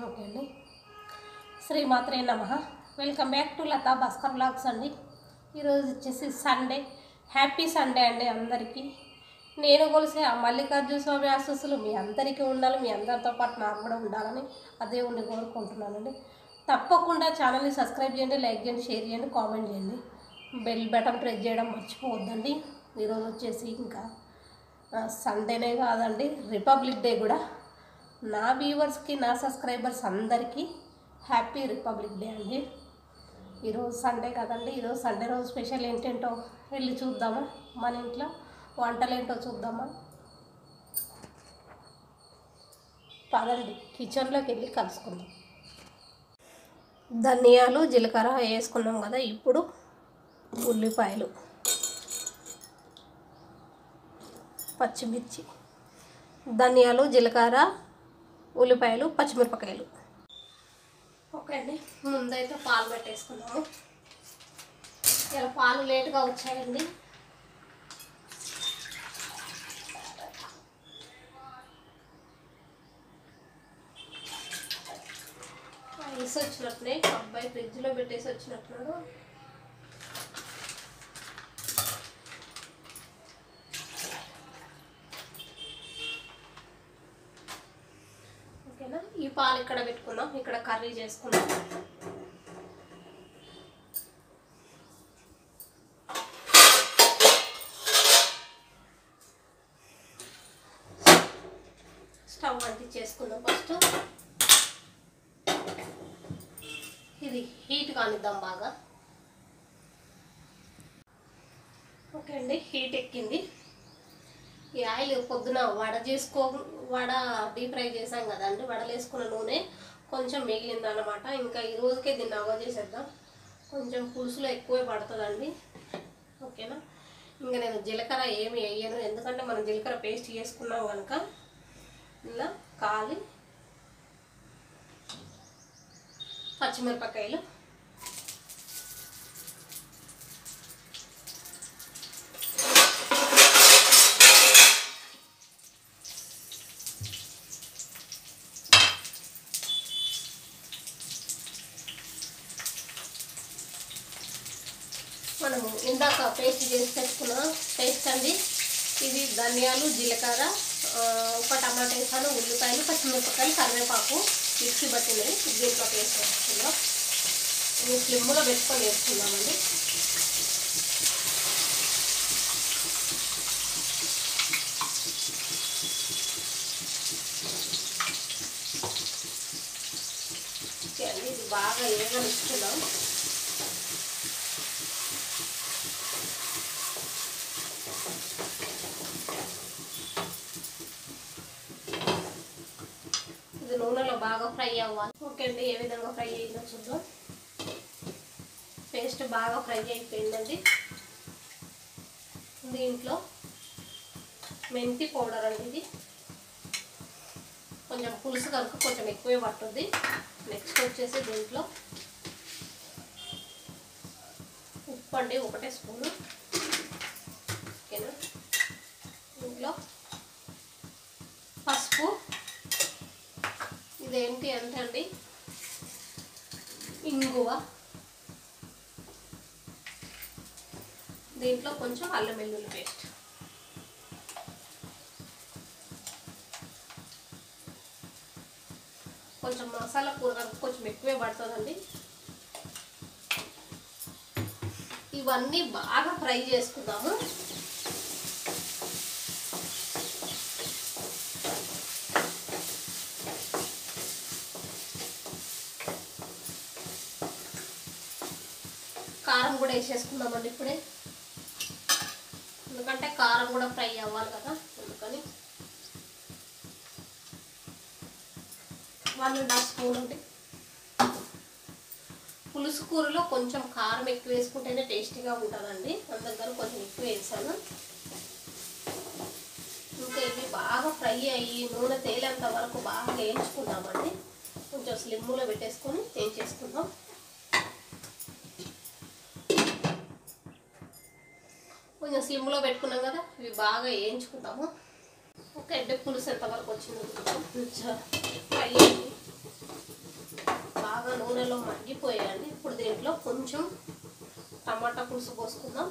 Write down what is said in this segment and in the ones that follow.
Okay అండి. శ్రీమాత్రే నమః. Welcome back to Latha Bhaskar vlogs అండి. ఈరోజు వచ్చేసి సండే. హ్యాపీ సండే అండి అందరికీ. నేను కొలిసే ఆ మల్లికార్జున స్వామి ఆశీస్సులు మీ అందరికీ ఉండాలి, మీ అందరితో పాటు నాకు కూడా ఉండాలని అదే ఉండి కోరుకుంటున్నానండి. తప్పకుండా ఛానల్ని సబ్స్క్రైబ్ చేయండి, లైక్ చేయండి, షేర్ చేయండి, కామెంట్ చేయండి, బెల్ బటన్ ప్రెస్ చేయడం మర్చిపోవద్దండి. ఈరోజు వచ్చేసి ఇంకా సండేనే కాదండి, రిపబ్లిక్ డే కూడా. నా వ్యూవర్స్కి, నా సబ్స్క్రైబర్స్ అందరికీ హ్యాపీ రిపబ్లిక్ డే అండి. ఈరోజు సండే కదండి. ఈరోజు సండే రోజు స్పెషల్ ఏంటేంటో వెళ్ళి చూద్దామా, మన ఇంట్లో వంటలు ఏంటో చూద్దామా. పదండి కిచెన్లోకి వెళ్ళి కలుసుకుందాం. ధనియాలు జీలకర్ర వేసుకున్నాం కదా. ఇప్పుడు ఉల్లిపాయలు, పచ్చిమిర్చి, ధనియాలు, జీలకర్ర, ఉల్లిపాయలు, పచ్చిమిరపకాయలు. ఓకే అండి, ముందైతే పాలు పెట్టేసుకున్నాము. ఇలా పాలు లేట్గా వచ్చాయండి. ఐస్ వచ్చినట్టునే అబ్బాయి ఫ్రిడ్జ్లో పెట్టేసి వచ్చినట్టున్నాడు. ఓకేనా, ఈ పాలు ఇక్కడ పెట్టుకుందాం, ఇక్కడ కర్రీ చేసుకుందాం. స్టవ్ అంటించేసుకుందాం ఫస్ట్. ఇది హీట్ కానిద్దాం బాగా. ఓకే అండి, హీట్ ఎక్కింది. ఈ ఆయిల్ పొద్దున వడ డీప్ ఫ్రై చేసాం కదండి. వడలు వేసుకున్న నూనె కొంచెం మిగిలిందన్నమాట. ఇంకా ఈ రోజుకే దీన్ని అవ్వ చేసేద్దాం. కొంచెం పులుసులో ఎక్కువే పడుతుందండి. ఓకేనా, ఇంకా నేను జీలకర్ర ఏమి వేయను, ఎందుకంటే మనం జీలకర్ర పేస్ట్ చేసుకున్నాం కనుక. ఇలా కాలి పచ్చిమిరపకాయలు, మనము ఇందాక పేస్ట్ చేసి పెట్టుకున్న పేస్ట్ అండి ఇది. ధనియాలు, జీలకర్ర, ఒక టమాటా వేసాను, ఉల్లిపాయలు, పచ్చిమిరపకాయలు, కరివేపాకు మిక్సీ పట్టినవి దీంట్లో పేస్ట్ వేసుకుందాం. ఇది స్లిమ్లో పెట్టుకొని వేసుకుందామండి. ఇది బాగా ఏగనిస్తున్నాం. ఇది నూనెలో బాగా ఫ్రై అవ్వాలి. ఓకే అండి, ఏ విధంగా ఫ్రై అయిందో చూద్దాం. పేస్ట్ బాగా ఫ్రై అయిపోయిందండి. దీంట్లో మెంతి పౌడర్ అండి. ఇది కొంచెం పులుసు కనుక కొంచెం ఎక్కువే పట్టుద్ది. నెక్స్ట్ వచ్చేసి దీంట్లో ఉప్పు అండి, 1 స్పూను. ఓకేనా, దీంట్లో పసుపు. ఇదేంటి అంటే అండి ఇంగువ. దీంట్లో కొంచెం అల్లం వెల్లుల్లి పేస్ట్. కొంచెం మసాలా కూర కొంచెం ఎక్కువే పడుతుందండి. ఇవన్నీ బాగా ఫ్రై చేసుకుందాము. కారం కూడా వేసేసుకుందామండి ఇప్పుడే, ఎందుకంటే కారం కూడా ఫ్రై అవ్వాలి కదా. అందుకని 1.5 స్పూన్ ఉంది. పులుసు కూరలో కొంచెం కారం ఎక్కువ వేసుకుంటేనే టేస్టీగా ఉంటుందండి. అందుకని కొంచెం ఎక్కువ వేసాను. ఇంకా ఇవి బాగా ఫ్రై అయ్యి నూనె తేలేంత వరకు బాగా వేయించుకుందామండి. కొంచెం స్లిమ్లో పెట్టేసుకొని వేయించేసుకుందాం. కొంచెం స్లిమ్లో పెట్టుకున్నాం కదా, ఇవి బాగా వేయించుకుందాము. ఒక ఎడ్డ పులుసు ఎంతవరకు వచ్చింది ఫ్రై అయ్యి బాగా నూనెలో మగ్గిపోయాయండి. ఇప్పుడు దీంట్లో కొంచెం టమాటా పులుసు పోసుకుందాం.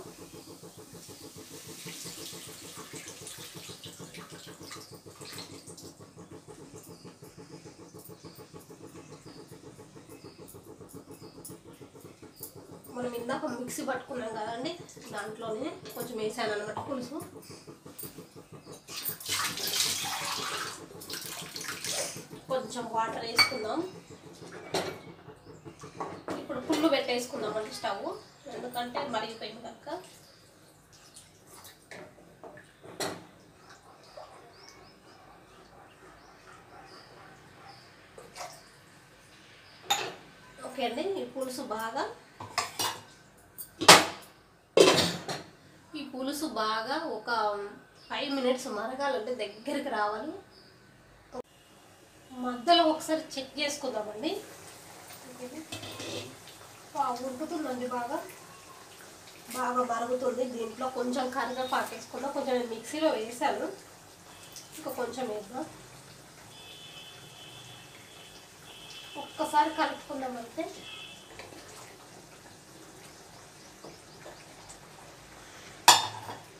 మనం ఇందాక మిక్సీ పట్టుకున్నాం కదండి, దాంట్లోనే కొంచెం వేసాను అన్నమాట పులుసు. కొంచెం వాటర్ వేసుకుందాం. ఇప్పుడు పుల్లు పెట్టేసుకుందామండి స్టవ్, ఎందుకంటే మరిగిపోయింది కనుక. ఓకే అండి, ఈ పులుసు బాగా ఒక 5 మినిట్స్ మరగాలంటే దగ్గరికి రావాలి. మధ్యలో ఒకసారి చెక్ చేసుకుందామండి. ఉడుకుతుందండి, బాగా మరుగుతుంది. దీంట్లో కొంచెం కరివేపాకు వేసుకుందాం. కొంచెం నేను మిక్సీలో వేసాను, ఇంకా కొంచెం వేద్దాం. ఒక్కసారి కలుపుకుందామంటే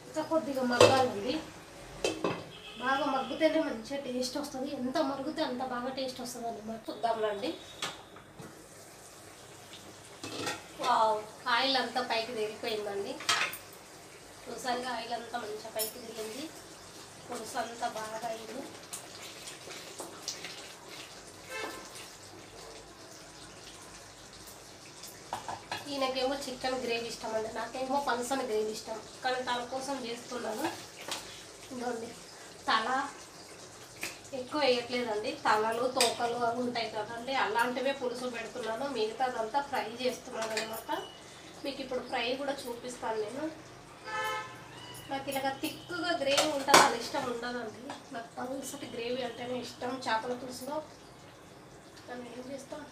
ఇంకా కొద్దిగా మగ్గాలండి. బాగా మగ్గితేనే మంచిగా టేస్ట్ వస్తుంది. ఎంత మరుగుతే అంత బాగా టేస్ట్ వస్తుంది అన్నమాట. చూద్దాంలండి. ఆయిల్ అంతా పైకి తేలిపోయిందండి. చూసారుగా, ఆయిల్ అంతా మంచిగా పైకి తేలింది. పులుసు అంతా బాగా అయింది. ఈయనకేమో చికెన్ గ్రేవీ ఇష్టం అండి, నాకేమో పలసని గ్రేవీ ఇష్టం. కానీ తల కోసం చేస్తున్నాను. ఇంకోండి, తల ఎక్కువ వేయట్లేదండి. తలలు తోకలు అవి ఉంటాయి కదండి, అలాంటివే పులుసు పెడుతున్నాను. మిగతాదంతా ఫ్రై చేస్తున్నాను అనమాట. మీకు ఇప్పుడు ఫ్రై కూడా చూపిస్తాను నేను. నాకు ఇలాగ థిక్గా గ్రేవీ ఉంటుంది, అది ఇష్టం ఉండదండి. నాకు పలుసటి గ్రేవీ అంటేనే ఇష్టం చేపల పులుసులో. దాన్ని ఏం చేస్తాం,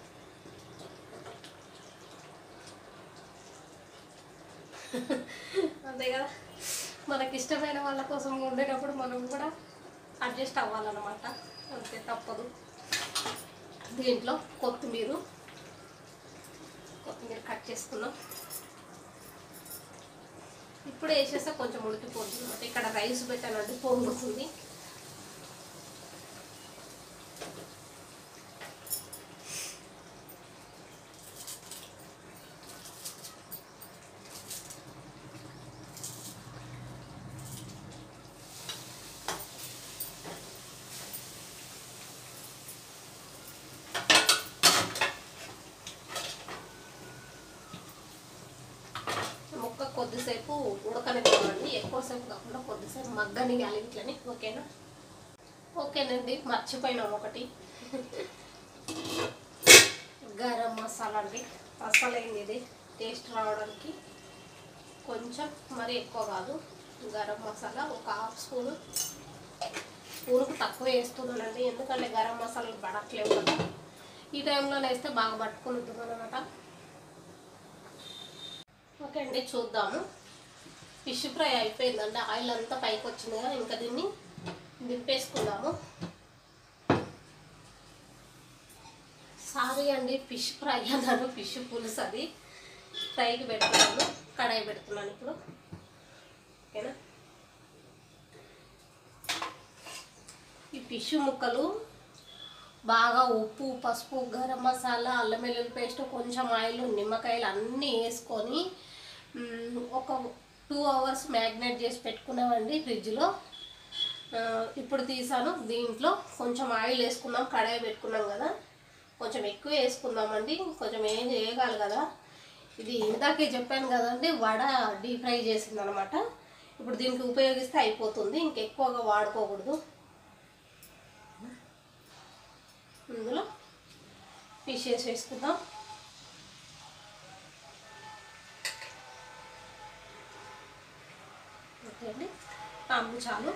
అంతే కదా. మనకి ఇష్టమైన వాళ్ళ కోసం వండినప్పుడు మనం కూడా అడ్జస్ట్ అవ్వాలన్నమాట, అంతే, తప్పదు. దీంట్లో కొత్తిమీర కట్ చేసుకున్నాం. ఇప్పుడు వేసేస్తే కొంచెం ఉడికిపోతుంది అనమాట. ఇక్కడ రైస్ పెట్టానండి, పొంగుతుంది. కొద్దిసేపు ఉడకనివ్వండి, ఎక్కువసేపు కాకుండా కొద్దిసేపు మగ్గనియాలి ఇట్లని. ఓకేనా? ఓకేనండి, మర్చిపోయినాం ఒకటి, గరం మసాలా అండి. అసలైంది ఇది టేస్ట్ రావడానికి. కొంచెం మరి ఎక్కువ కాదు, గరం మసాలా ఒక హాఫ్ స్పూను. స్పూన్కు తక్కువ వేస్తున్నానండి, ఎందుకంటే గరం మసాలాలు పడట్లేవు కదా. ఈ టైంలోనే వేస్తే బాగా పట్టుకుని ఉంటుంది అనమాట. ఓకే అండి, చూద్దాము. ఫిష్ ఫ్రై అయిపోయిందండి, ఆయిల్ అంతా పైకి వచ్చింది కదా. ఇంకా దీన్ని దింపేసుకుందాము. సారీ అండి, ఫిష్ ఫ్రై అన్నాను, ఫిష్ పులుసు. అది ఫ్రైకి పెడుతున్నాను, కడాయి పెడుతున్నాను ఇప్పుడు. ఓకేనా? ఈ ఫిష్ ముక్కలు బాగా ఉప్పు, పసుపు, గరం మసాలా, అల్లం వెల్లుల్లి పేస్ట్, కొంచెం ఆయిల్, నిమ్మకాయలు అన్నీ వేసుకొని ఒక 2 అవర్స్ మ్యాగ్నేట్ చేసి పెట్టుకున్నామండి ఫ్రిడ్జ్లో. ఇప్పుడు తీసాను. దీంట్లో కొంచెం ఆయిల్ వేసుకున్నాం, కడాయి పెట్టుకున్నాం కదా, కొంచెం ఎక్కువ వేసుకుందామండి. కొంచెం ఏం చేయగలరు కదా. ఇది ఇందాకే చెప్పాను కదండి, వడ డీప్ ఫ్రై చేసింది అనమాట. ఇప్పుడు దీనికి ఉపయోగిస్తే అయిపోతుంది, ఇంకెక్కువగా వాడుకోకూడదు. ఇందులో ఫిష్ వేసుకుందాం. ఓకే అండి, చాలు.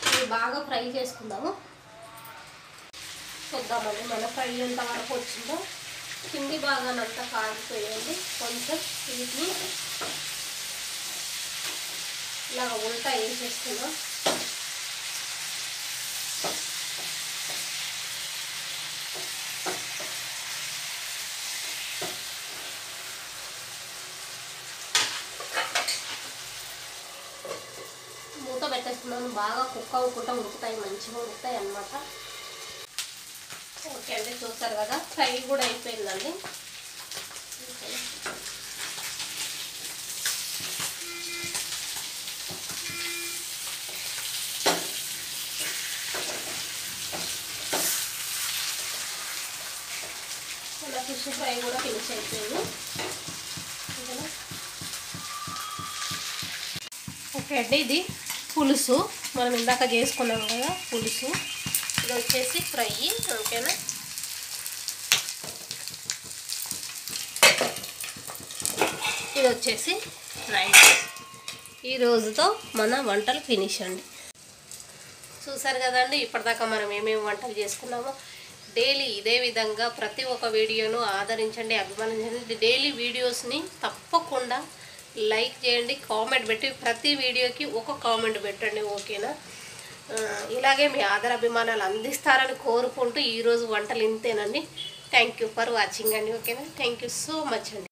ఇది బాగా ఫ్రై చేసుకుందాము. చూద్దామండి మన ఫ్రై ఎంత వరకు వచ్చిందో. కింది భాగానంతా కాగిపోయండి. కొంచెం వీటిని ఇలాగ ఉల్టా వేసేసుకుందాం. వేసుకున్నాను. బాగా కుక్ అవ్వకుండా ఉడుకుతాయి, మంచిగా ఉడుకుతాయి అన్నమాట. ఓకే అండి, చూసారు కదా, ఫ్రై కూడా అయిపోయిందండి. ఇలా ఫిష్ ఫ్రై కూడా ఫినిష్ అయిపోయింది. ఓకే అండి, ఇది పులుసు మనం ఇందాక చేసుకున్నాం కదా పులుసు. ఇది వచ్చేసి ఫ్రై. ఓకేనా, ఇది వచ్చేసి రైస్. ఈ రోజుతో మన వంటలు ఫినిష్ అండి. చూసారు కదండి, ఇప్పటిదాకా మనం ఏమేమి వంటలు చేసుకున్నామో. డైలీ ఇదే విధంగా ప్రతి ఒక్క వీడియోను ఆదరించండి, అభిమానించండి. డైలీ వీడియోస్ని తప్పకుండా లైక్ చేయండి, కామెంట్ పెట్టి ప్రతి వీడియోకి ఒక కామెంట్ పెట్టండి. ఓకేనా, ఇలాగే మీ ఆదర అభిమానాలు అందిస్తారని కోరుకుంటూ ఈరోజు వంటలు ఇంతేనండి. థ్యాంక్ యూ ఫర్ వాచింగ్ అండి. ఓకేనా, థ్యాంక్ యూ సో మచ్ అండి.